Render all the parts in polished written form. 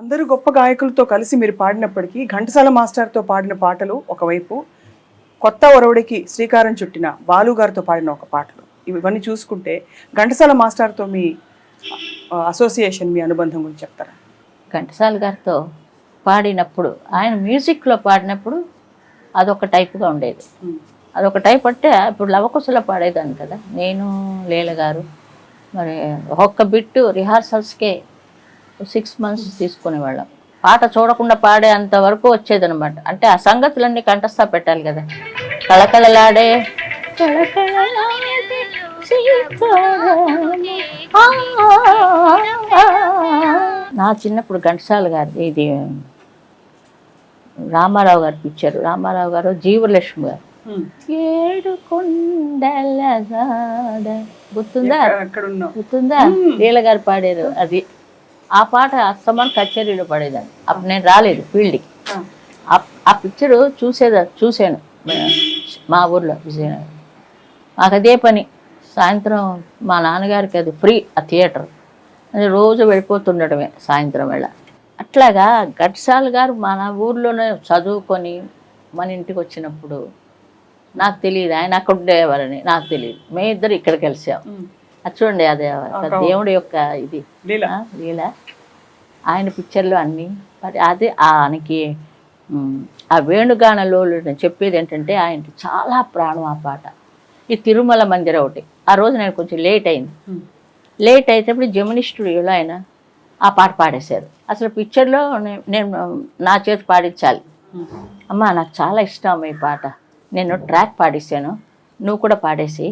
అందరూ గొప్ప గాయకులతో కలిసి మీరు పాడినప్పటికీ ఘంటసాల మాస్టర్తో పాడిన పాటలు ఒకవైపు, కొత్త ఒరవడికి శ్రీకారం చుట్టిన బాలు గారితో పాడిన ఒక పాటలు, ఇవన్నీ చూసుకుంటే ఘంటసాల మాస్టర్తో మీ అసోసియేషన్, మీ అనుబంధం గురించి చెప్తారా? ఘంటసాల గారితో పాడినప్పుడు, ఆయన మ్యూజిక్లో పాడినప్పుడు అదొక టైప్గా ఉండేది. అదొక టైప్ అంటే ఇప్పుడు లవకుశలో పాడేదాన్ని కదా నేను, లీల గారు. మరి ఒక్కొక్క బిట్టు రిహార్సల్స్కే 6 months తీసుకునేవాళ్ళం. పాట చూడకుండా పాడే అంతవరకు వచ్చేదనమాట. అంటే ఆ సంగతులన్నీ కంఠస్థ పెట్టాలి కదా. కళకళలాడే నా చిన్నప్పుడు ఘంటసాల గారిది ఇది రామారావు గారు పిక్చర్. రామారావు గారు, జీవలక్ష్మి గారు, ఏడు కొండల గుర్తుందా? లీల గారు పాడారు అది. ఆ పాట అస్తమాన్ కచేరీలో పడేదాన్ని. అప్పుడు నేను రాలేదు ఫీల్డ్కి. ఆ పిక్చరు చూశాను మా ఊర్లో విజయనగరం. మాకు అదే పని. సాయంత్రం మా నాన్నగారికి అది ఫ్రీ ఆ థియేటర్. అది రోజు వెళ్ళిపోతుండటమే సాయంత్రం వేళ. అట్లాగా ఘంటసాల గారు మన ఊర్లోనే చదువుకొని మన ఇంటికి వచ్చినప్పుడు నాకు తెలియదు ఆయన అక్కడ ఉండేవారని. నాకు తెలియదు. మేమిద్దరు ఇక్కడ కలిసాం. అది చూడండి, అదే దేవుడి యొక్క ఇది లీల. ఆయన పిక్చర్లు అన్నీ. మరి అదే ఆయనకి ఆ వేణుగానలో చెప్పేది ఏంటంటే ఆయనకి చాలా ప్రాణం ఆ పాట. ఈ తిరుమల మందిర ఒకటి. ఆ రోజు నేను కొంచెం లేట్ అయింది. లేట్ అయినప్పుడు జెమిని స్టూడియోలో ఆయన ఆ పాట పాడేశారు. అసలు పిక్చర్లో నేను నా చేతి పాడించాలి. అమ్మ నాకు చాలా ఇష్టం ఈ పాట, నేను ట్రాక్ పాడేశాను, నువ్వు కూడా పాడేసి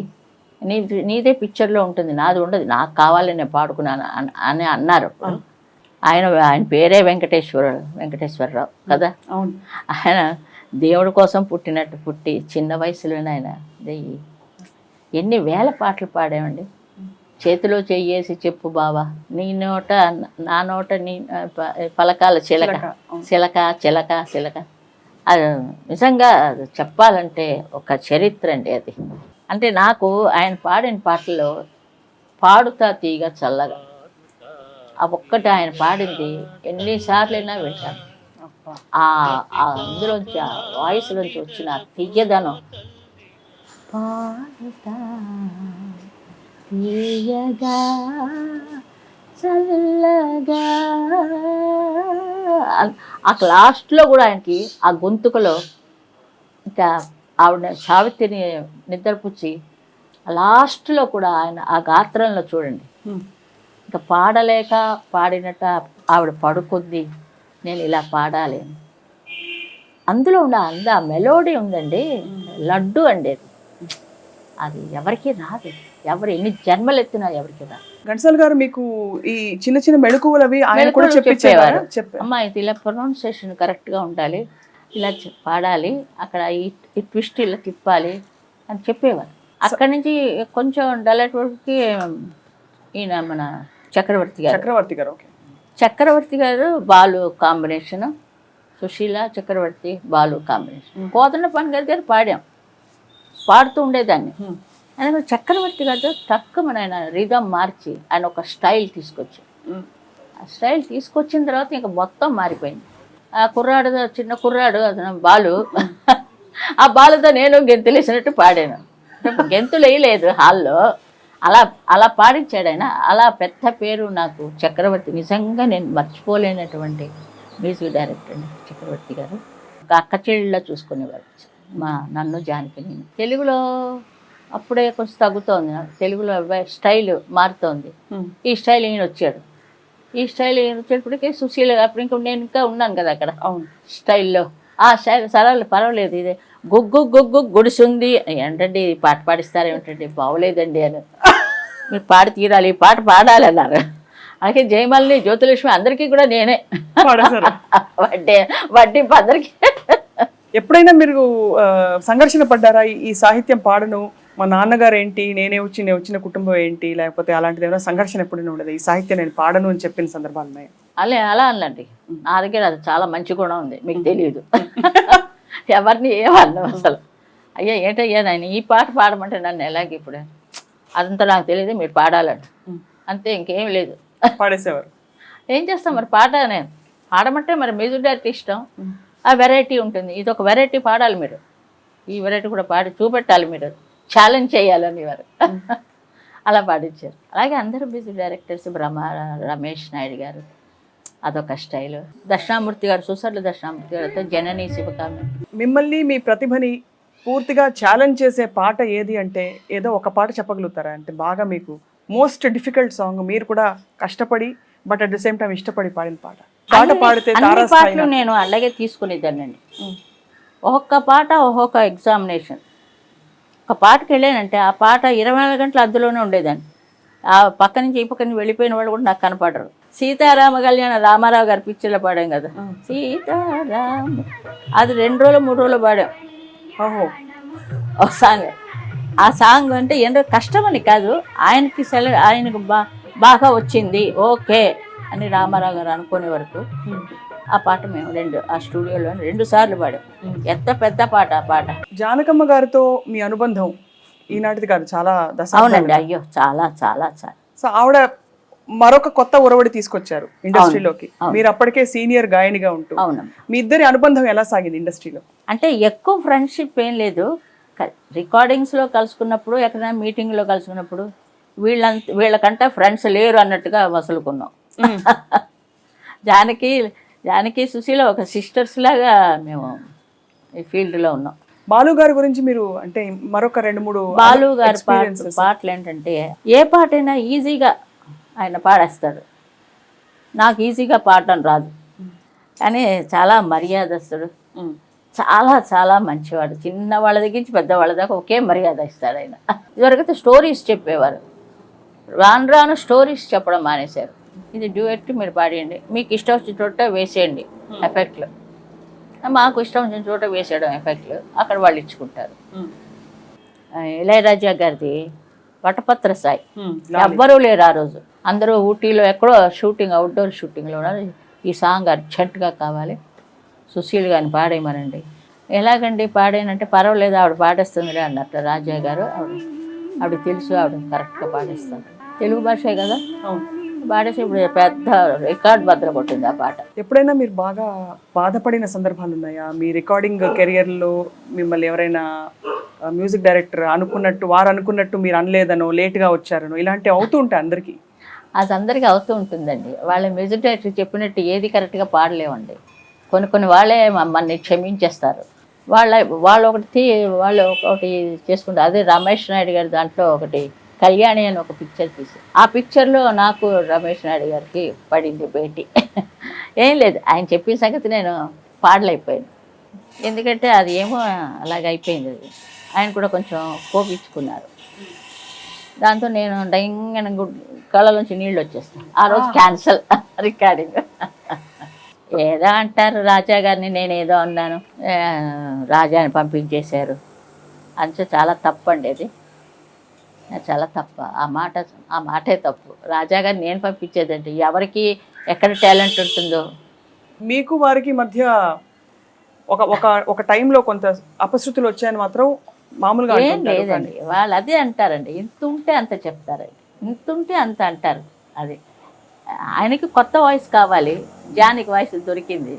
నీదే పిక్చర్లో ఉంటుంది, నాది ఉండదు, నాకు కావాలి నేను పాడుకున్నాను అని అన్నారు. ఆయన పేరే వెంకటేశ్వరరావు కదా. ఆయన దేవుడి కోసం పుట్టి చిన్న వయసులోనే ఆయన ఎన్ని వేల పాటలు పాడామండి. చేతిలో చెయ్యేసి చెప్పు బావా, నీ నోట నా నోట నీ పలకాల చిలక. అది నిజంగా చెప్పాలంటే ఒక చరిత్ర అండి అది. అంటే నాకు ఆయన పాడిన పాటల్లో పాడుతా తీగ చల్లగా, ఆ ఒక్కటి ఆయన పాడింది ఎన్నిసార్లైనా వింటాను. అందులోంచి ఆ వాయిస్లోంచి వచ్చిన తీయదనం, పాడుతా తీయగా చల్లగా. ఆ లాస్ట్లో కూడా ఆయనకి ఆ గొంతుకలో ఇంకా ఆవిడ సావిత్రిని నిద్రపుచ్చి లాస్ట్లో కూడా ఆయన ఆ గాత్రంలో చూడండి, ఇంకా పాడలేక పాడినట్ట ఆవిడ పడుకుంది, నేను ఇలా పాడాలి. అందులో ఉన్న మెలోడీ ఉందండి, లడ్డు అండి అది ఎవరికి రాదు. ఎవరు ఎన్ని జన్మలు ఎత్తినా ఎవరికి రాదు. ఘంటసాల గారు మీకు ఈ చిన్న చిన్న మెళకువలు అవి ఆయన కూడా చెప్పేవారు. అమ్మా ఇది ఇలా ప్రొనౌన్సియేషన్ కరెక్ట్గా ఉండాలి, ఇలా పాడాలి, అక్కడ ఈ ట్విస్ట్ ఇలా తిప్పాలి అని చెప్పేవారు. అక్కడి నుంచి కొంచెం డెలటోర్కి ఈయన మన చక్రవర్తి గారు బాలు కాంబినేషను, సుశీల చక్రవర్తి బాలు కాంబినేషన్. కోదండ పని గారి పాడాం, పాడుతూ ఉండేదాన్ని. ఆయన చక్రవర్తి గారితో తక్కువ ఆయన రిధం మార్చి ఆయన ఒక స్టైల్ తీసుకొచ్చి, ఆ స్టైల్ తీసుకొచ్చిన తర్వాత ఇంకా మొత్తం మారిపోయింది. ఆ కుర్రాడు, చిన్న కుర్రాడు అతను బాలు, ఆ బాలుతో నేను గెంతులు వేసినట్టు పాడాను. గెంతులు వేయలేదు హాల్లో, అలా పాడించాడు ఆయన. అలా పెద్ద పేరు నాకు చక్రవర్తి. నిజంగా నేను మర్చిపోలేనటువంటి మ్యూజిక్ డైరెక్టర్ అండి చక్రవర్తి గారు. ఒక అక్క చెల్లిలా చూసుకునేవారు నన్ను, జానకి. నేను తెలుగులో అప్పుడే కొంచెం తగ్గుతోంది, తెలుగులో స్టైల్ మారుతోంది. ఈ స్టైల్ ఈయన వచ్చాడు. ఈ స్టైల్ ఈయన వచ్చేటప్పటికీ సుశీల అప్పుడు నేను ఇంకా ఉన్నాను కదా అక్కడ స్టైల్లో. ఆ స్టైల్ సరళ పర్వాలేదు, ఇదే గుగ్గు గుడిసుంది ఏంటండి పాట పాడిస్తారేమిటండి, బాగోలేదండి అని. మీరు పాడి తీరాలి, ఈ పాట పాడాలి అన్నారు. అలాగే జయమాలిని, జ్యోతిలక్ష్మి అందరికీ కూడా నేనే వడ్డింపు అందరికీ. ఎప్పుడైనా మీరు సంఘర్షణ పడ్డారా? ఈ సాహిత్యం పాడను, మా నాన్నగారు ఏంటి, నేను వచ్చిన కుటుంబం ఏంటి, లేకపోతే అలాంటిది ఏమైనా సంఘర్షణ ఎప్పుడైనా ఉండదు? ఈ సాహిత్యం నేను పాడను అని చెప్పిన సందర్భాలు ఉన్నాయి? అలా అనండి. నా దగ్గర అది చాలా మంచి గుణం ఉంది, మీకు తెలియదు. ఎవరిని ఏమన్నా అసలు, అయ్యా ఏంటయ్యా నాయన ఈ పాట పాడమంటే నన్ను ఎలాగ ఇప్పుడు, అదంతా నాకు తెలియదు, మీరు పాడాలంట అంతే, ఇంకేం లేదు. పాడేసేవారు. ఏం చేస్తాం మరి, పాట నేను పాడమంటే మరి మ్యూజిక్ డైరెక్టర్ ఇష్టం, ఆ వెరైటీ ఉంటుంది. ఇది ఒక వెరైటీ పాడాలి మీరు, ఈ వెరైటీ కూడా పాడి చూపెట్టాలి, మీరు ఛాలెంజ్ చేయాలని వారు అలా పాడించారు. అలాగే అందరూ మ్యూజిక్ డైరెక్టర్స్, రమేష్ నాయుడు గారు అదొక స్టైలు, దక్షిణామూర్తి గారు, సుసర్ల దక్షిణామూర్తి గారితో జనని శివకామి. మిమ్మల్ని మీ ప్రతిభని పూర్తిగా ఛాలెంజ్ చేసే పాట ఏది అంటే ఏదో ఒక పాట చెప్పగలుగుతారా? అంటే బాగా మీకు మోస్ట్ డిఫికల్ట్ సాంగ్, మీరు కూడా కష్టపడి but at the same time ఇష్టపడి పాడిన పాట పాడితే అన్ని పాటలు నేను అలాగే తీసుకునేదానండి. ఒక్కొక్క పాట ఒక్కొక్క ఎగ్జామినేషన్. ఒక పాటకి వెళ్ళానంటే ఆ పాట 24 గంటలు అందులోనే ఉండేదాన్ని. ఆ పక్క నుంచి ఈ పక్క నుంచి వెళ్ళిపోయిన వాళ్ళు కూడా నాకు కనపడరు. సీతారామ కళ్యాణ రామారావు గారి పిక్చర్లో పాడాం కదా, సీతారామ, అది 2 రోజులు 3 రోజులు పాడాం. ఓహో, ఒక సాంగ్. ఆ సాంగ్ అంటే ఏంటో కష్టమని కాదు, ఆయనకి ఆయనకు బాగా వచ్చింది ఓకే అని రామారావు గారు అనుకునే వరకు ఆ పాట మేము ఆ స్టూడియోలో 2 సార్లు పాడాం. ఎంత పెద్ద పాట ఆ పాట. జానకమ్మ గారితో మీ అనుబంధం ఈనాటిది కాదు, చాలా అవునండి. అయ్యో చాలా చాలా చాలా. సో ఆవిడ మరొక కొత్త ఒరవడి తీసుకొచ్చారు ఇండస్ట్రీలోకి. మీరు అప్పటికే సీనియర్ గాయనిగా ఉంటూ. అవును. మీ ఇద్దరి అనుబంధం ఎలా సాగింది ఇండస్ట్రీలో? అంటే ఎక్కువ ఫ్రెండ్షిప్ ఏం లేదు. రికార్డింగ్స్లో కలుసుకున్నప్పుడు, ఎక్కడైనా మీటింగ్లో కలుసుకున్నప్పుడు వీళ్ళకంటే ఫ్రెండ్స్ లేరు అన్నట్టుగా వసులుకున్నాం. జానకి సుశీల ఒక సిస్టర్స్ లాగా మేము ఈ ఫీల్డ్లో ఉన్నాం. బాలు గారి గురించి మీరు అంటే మరొక 2-3 బాలు గారి పాటలు ఏంటంటే ఏ పాటైనా ఈజీగా ఆయన పాడేస్తాడు. నాకు ఈజీగా పాడటం రాదు, కానీ చాలా మర్యాదస్తుడు, చాలా చాలా మంచివాడు. చిన్న వాళ్ళ దగ్గర నుంచి పెద్దవాళ్ళ దాకా ఒకే మర్యాద ఇస్తాడు ఆయన. ఇదివరకైతే స్టోరీస్ చెప్పేవారు, రాను రాను స్టోరీస్ చెప్పడం మానేశారు. ఇది డ్యూయట్ మీరు పాడేయండి, మీకు ఇష్టం వచ్చిన చోట వేసేయండి ఎఫెక్ట్లు, మాకు ఇష్టం వచ్చిన చోట వేసేయడం ఎఫెక్ట్లు, అక్కడ వాళ్ళు ఇచ్చుకుంటారు. ఇళయరాజా గారిది వటపత్ర సాయి, ఎవ్వరూ లేరు ఆ రోజు, అందరూ ఊటీలో ఎక్కడో షూటింగ్, అవుట్డోర్ షూటింగ్లో ఉన్నారు. ఈ సాంగ్ అర్జెంటుగా కావాలి, సుశీల్ గారిని పాడేయమనండి. ఎలాగండి పాడేనంటే పర్వాలేదు ఆవిడ పాడేస్తుందిలే అన్నట్టు రాజా గారు. ఆవిడ తెలుసు, ఆవిడ కరెక్ట్గా పాడేస్తారు. తెలుగు భాషే కదా, పాడేసి ఇప్పుడు పెద్ద రికార్డ్ బద్దలు కొట్టింది ఆ పాట. ఎప్పుడైనా మీరు బాగా బాధపడిన సందర్భాలు ఉన్నాయా మీ రికార్డింగ్ కెరియర్లో? మిమ్మల్ని ఎవరైనా మ్యూజిక్ డైరెక్టర్ వారు అనుకున్నట్టు మీరు అనలేదనో, లేట్గా వచ్చారనో, ఇలాంటివి అవుతూ ఉంటాయి అందరికీ. అది అందరికీ అవుతూ ఉంటుందండి. వాళ్ళ మ్యూజిక్ డైరెక్టర్ చెప్పినట్టు ఏది కరెక్ట్గా పాడలేమండి. కొన్ని వాళ్ళే మమ్మల్ని క్షమించేస్తారు. వాళ్ళు ఒకటి చేసుకుంటారు. అదే రమేష్ నాయుడు గారి దాంట్లో ఒకటి కళ్యాణి అని ఒక పిక్చర్ తీసి, ఆ పిక్చర్లో నాకు రమేష్ నాయుడు గారికి పడింది భేటీ. ఏం లేదు, ఆయన చెప్పిన సంగతి నేను పాడలేకపోయాను, ఎందుకంటే అది ఏమో అలాగ అయిపోయింది. అది ఆయన కూడా కొంచెం కోపించుకున్నారు. దాంతో నేను డైంగన కళ్ళలోంచి నీళ్ళు వచ్చేస్తాను. ఆ రోజు క్యాన్సల్ రికార్డింగ్. ఏదో అంటారు రాజా గారిని, నేను ఏదో అన్నాను, రాజాని పంపించేశారు అంచే. చాలా తప్పండి అది, చాలా తప్పు. ఆ మాటే తప్పు. రాజా గారిని నేను పంపించేదండి, ఎవరికి ఎక్కడ టాలెంట్ ఉంటుందో. మీకు వారికి మధ్య ఒక టైంలో కొంత అపశృతులు వచ్చాయని మాత్రం మామూలుగా ఏం లేదండి. వాళ్ళు అదే అంటారండి, ఇంత ఉంటే అంత చెప్తారండి, ఇంత ఉంటే అంత అంటారు. అది ఆయనకి కొత్త వాయిస్ కావాలి, జానికి వాయిస్ దొరికింది.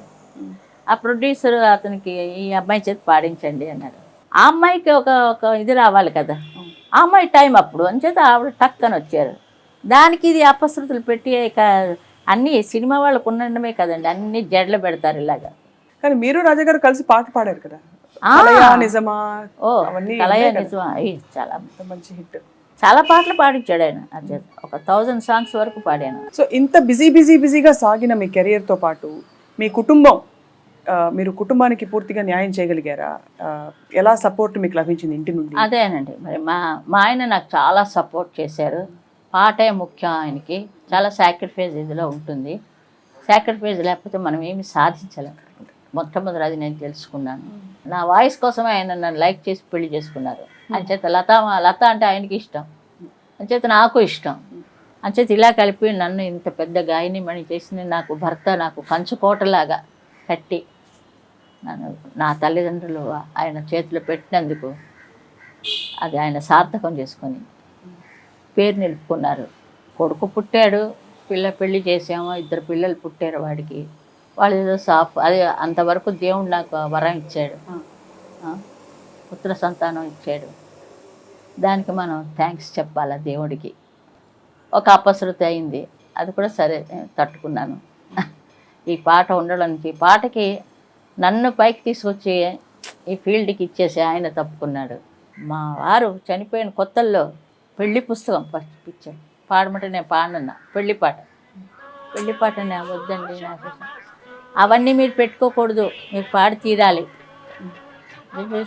ఆ ప్రొడ్యూసర్ అతనికి ఈ అమ్మాయి చేతి పాడించండి అన్నాడు. ఆ అమ్మాయికి ఒక ఇది రావాలి కదా, ఆ అమ్మాయి టైం అప్పుడు అంచేత ఆవిడ టక్కని వచ్చారు. దానికి ఇది అపశృతులు పెట్టి అన్నీ సినిమా వాళ్ళకు ఉండడమే కదండి, అన్ని జడ్లు పెడతారు ఇలాగా. కానీ మీరు రాజా గారు కలిసి పాట పాడారు కదా, నిజమా? కలయా నిజమా, చాలా మంచి హిట్. చాలా పాటలు పాడించాడు ఆయన, ఒక 1000 సాంగ్స్ వరకు పాడాను. సో ఇంత బిజీగా సాగిన మీ కెరియర్తో పాటు మీ మీరు కుటుంబానికి పూర్తిగా న్యాయం చేయగలిగారా? ఎలా సపోర్ట్ మీకు లభించింది ఇంటి నుండి? అదేనండి, మరి మా ఆయన నాకు చాలా సపోర్ట్ చేశారు. పాటే ముఖ్యం ఆయనకి, చాలా సాక్రిఫైస్ ఇందులో ఉంటుంది. సాక్రిఫైస్ లేకపోతే మనం ఏమి సాధించలేం. మొట్టమొదటి అది నేను తెలుసుకున్నాను. నా వాయిస్ కోసమే ఆయన నన్ను లైక్ చేసి పెళ్లి చేసుకున్నారు. అంచేత లత అంటే ఆయనకి ఇష్టం, అంచేత నాకు ఇష్టం. అంచేత ఇలా కలిపి నన్ను ఇంత పెద్ద గాయనిమణి చేసింది నాకు భర్త, నాకు కంచుకోటలాగా కట్టి నా తల్లిదండ్రులు ఆయన చేతిలో పెట్టినందుకు అది ఆయన సార్థకం చేసుకొని పేరు నిలుపుకున్నారు. కొడుకు పుట్టాడు, పెళ్ళి చేసాము, 2 పిల్లలు పుట్టారు వాడికి. వాళ్ళు ఏదో సాఫ్ అది అంతవరకు దేవుడు నాకు వరం ఇచ్చాడు, పుత్ర సంతానం ఇచ్చాడు. దానికి మనం థ్యాంక్స్ చెప్పాలా దేవుడికి. ఒక అపశృతి అయింది, అది కూడా సరే తట్టుకున్నాను. ఈ పాట ఉండడానికి, ఈ పాటకి నన్ను పైకి తీసుకొచ్చి ఈ ఫీల్డ్కి ఇచ్చేసి ఆయన తప్పుకున్నాడు. మా వారు చనిపోయిన కొత్తల్లో పెళ్లి పుస్తకం ఫస్ట్ ఇచ్చాడు, పాడమంటే నేను పాడనున్నా. పెళ్లి పాట నేను వద్దండి, నాకు అవన్నీ మీరు పెట్టుకోకూడదు, మీరు పాడి తీరాలి.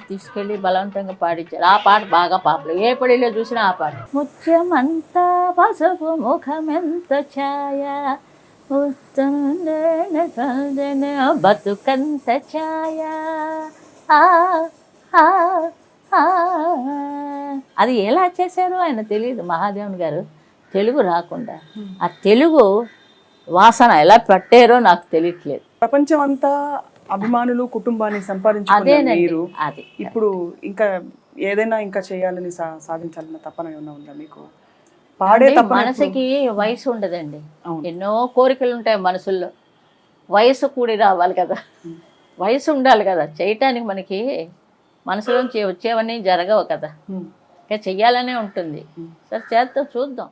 తీసుకెళ్ళి బలవంతంగా పాడించారు. ఆ పాట బాగా పాపలు, ఏ పడిలో చూసినా ఆ పాట. ముత్యమంతా పసుపు ముఖమెంత ఛాయ, బతుకంత ఛాయ. అది ఎలా చేశారో ఆయన తెలియదు మహాదేవన్ గారు. తెలుగు రాకుండా ఆ తెలుగు వాసన ఎలా పట్టారో నాకు తెలియట్లేదు. ప్రపంచం అంతా అభిమానులు, కుటుంబాన్ని సంపాదించుకున్న మీరు అది ఇప్పుడు ఇంకా ఏదైనా ఇంకా చేయాలని సాధించాలన్న తపన ఏమన్నా ఉందా మీకు? పాడే తపన. మనసుకి వయసు ఉండదండి, ఎన్నో కోరికలు ఉంటాయి మనసుల్లో. వయసు కూడి రావాలి కదా, వయసు ఉండాలి కదా చేయటానికి. మనకి మనసులోంచి వచ్చేవన్నీ జరగవు కదా, ఇంకా చెయ్యాలనే ఉంటుంది. సరే చేద్దాం, చూద్దాం.